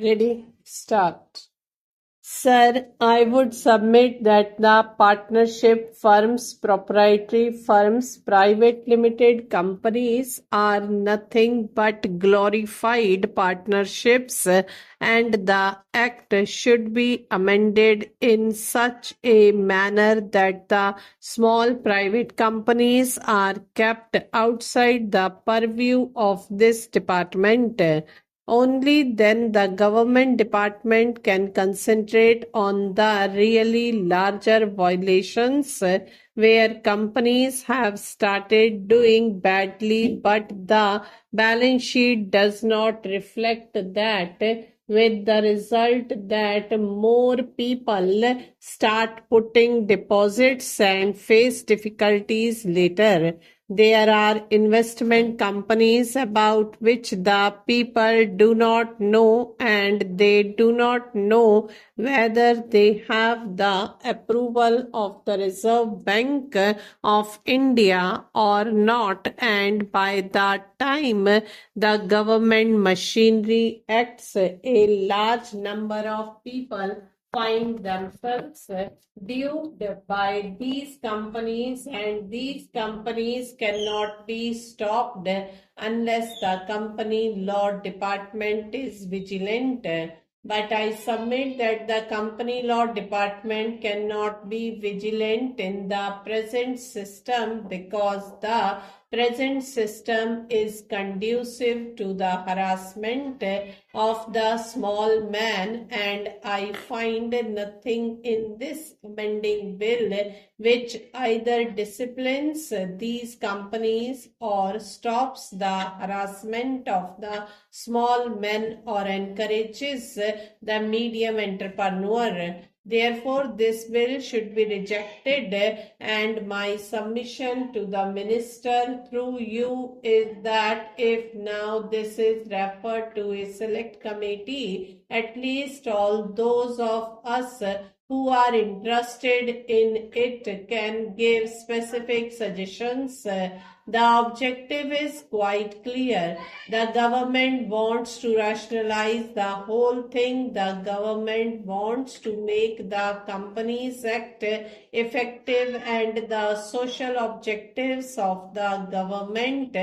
Ready? Start. Sir, I would submit that the partnership firms, proprietary firms, private limited companies are nothing but glorified partnerships, and the Act should be amended in such a manner that the small private companies are kept outside the purview of this department. Only then the government department can concentrate on the really larger violations where companies have started doing badly, but the balance sheet does not reflect that, with the result that more people start putting deposits and face difficulties later. There are investment companies about which the people do not know, and they do not know whether they have the approval of the Reserve Bank of India or not. And by the time the government machinery acts, a large number of people find themselves duped by these companies, and these companies cannot be stopped unless the company law department is vigilant. But I submit that the company law department cannot be vigilant in the present system because the present system is conducive to the harassment of the small man, and I find nothing in this amending bill which either disciplines these companies or stops the harassment of the small men or encourages the medium entrepreneur. Therefore, this bill should be rejected, and my submission to the minister through you is that if now this is referred to a select committee, at least all those of us who are interested in it can give specific suggestions. The objective is quite clear. The government wants to rationalize the whole thing. The government wants to make the Companies Act effective, and the social objectives of the government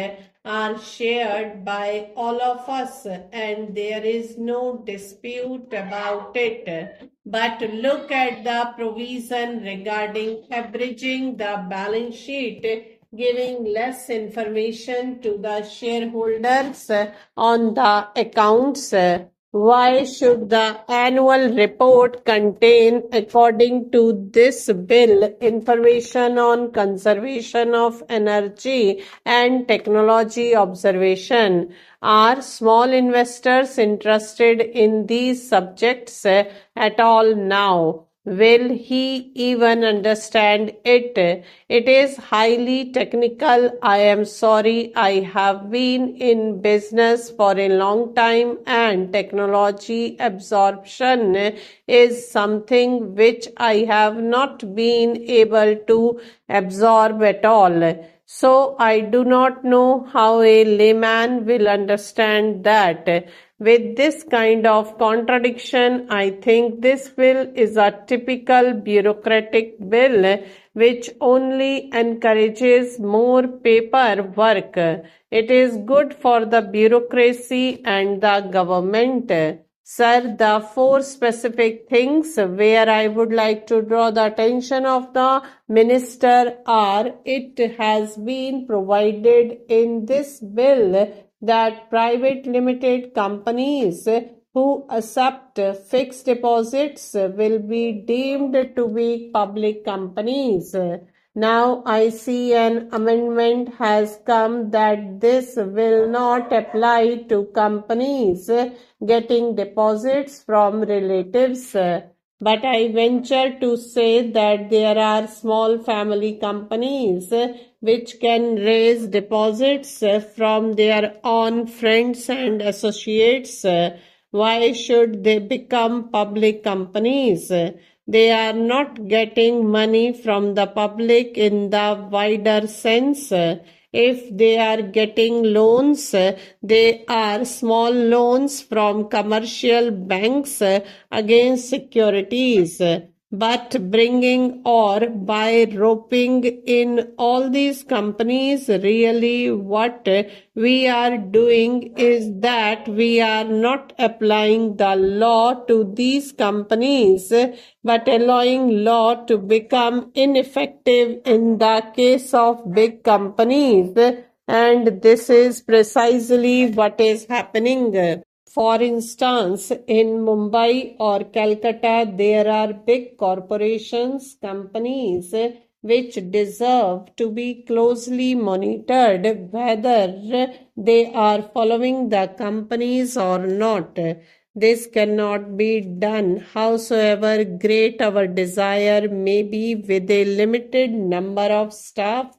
are shared by all of us, and there is no dispute about it. But look at the provision regarding abridging the balance sheet, giving less information to the shareholders on the accounts. Why should the annual report contain, according to this bill, information on conservation of energy and technology observation? Are small investors interested in these subjects at all now? Will he even understand it? It is highly technical. I am sorry. I have been in business for a long time, and technology absorption is something which I have not been able to absorb at all. So I do not know how a layman will understand that. With this kind of contradiction, I think this bill is a typical bureaucratic bill which only encourages more paperwork. It is good for the bureaucracy and the government. Sir, the four specific things where I would like to draw the attention of the minister are: it has been provided in this bill that private limited companies who accept fixed deposits will be deemed to be public companies. Now I see an amendment has come that this will not apply to companies getting deposits from relatives. But I venture to say that there are small family companies which can raise deposits from their own friends and associates. Why should they become public companies? They are not getting money from the public in the wider sense. If they are getting loans, they are small loans from commercial banks against securities. But bringing or by roping in all these companies, really what we are doing is that we are not applying the law to these companies, but allowing law to become ineffective in the case of big companies. And this is precisely what is happening. For instance, in Mumbai or Calcutta, there are big corporations, companies which deserve to be closely monitored whether they are following the companies or not. This cannot be done, howsoever great our desire may be, with a limited number of staff,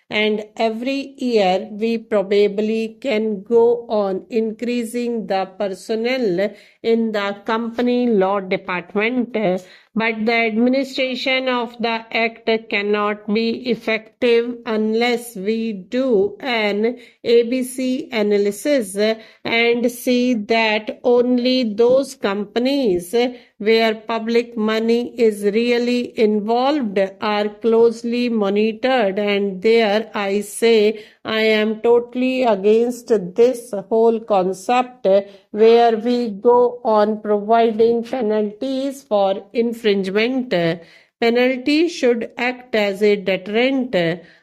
and every year we probably can go on increasing the personnel in the company law department, but the administration of the act cannot be effective unless we do an ABC analysis and see that only those companies where public money is really involved are closely monitored. And there I say I am totally against this whole concept where we go on providing penalties for infringement. Penalty should act as a deterrent.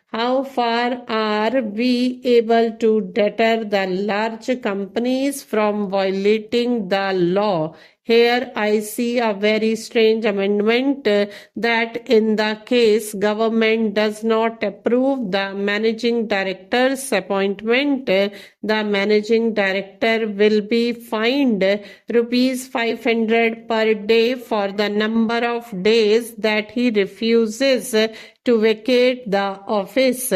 How far are we able to deter the large companies from violating the law? Here I see a very strange amendment that in the case government does not approve the managing director's appointment, the managing director will be fined rupees 500 per day for the number of days that he refuses to vacate the office.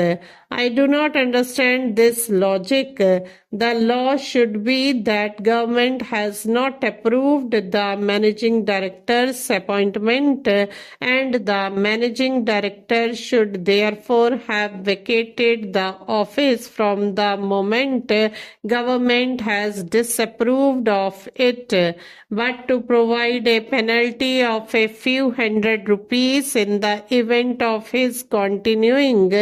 I do not understand this logic. The law should be that government has not approved the managing director's appointment and the managing director should therefore have vacated the office from the moment government has disapproved of it. But to provide a penalty of a few hundred rupees in the event of his continuing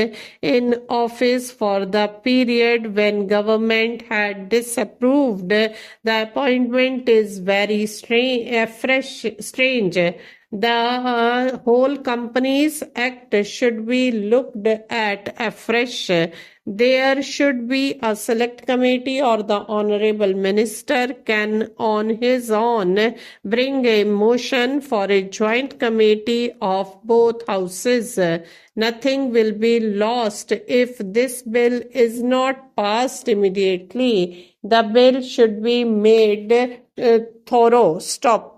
in office for the period when government had disapproved the appointment is very strange. The whole Companies Act should be looked at afresh. There should be a select committee, or the honorable minister can on his own bring a motion for a joint committee of both houses. Nothing will be lost if this bill is not passed immediately. The bill should be made thorough. Stop.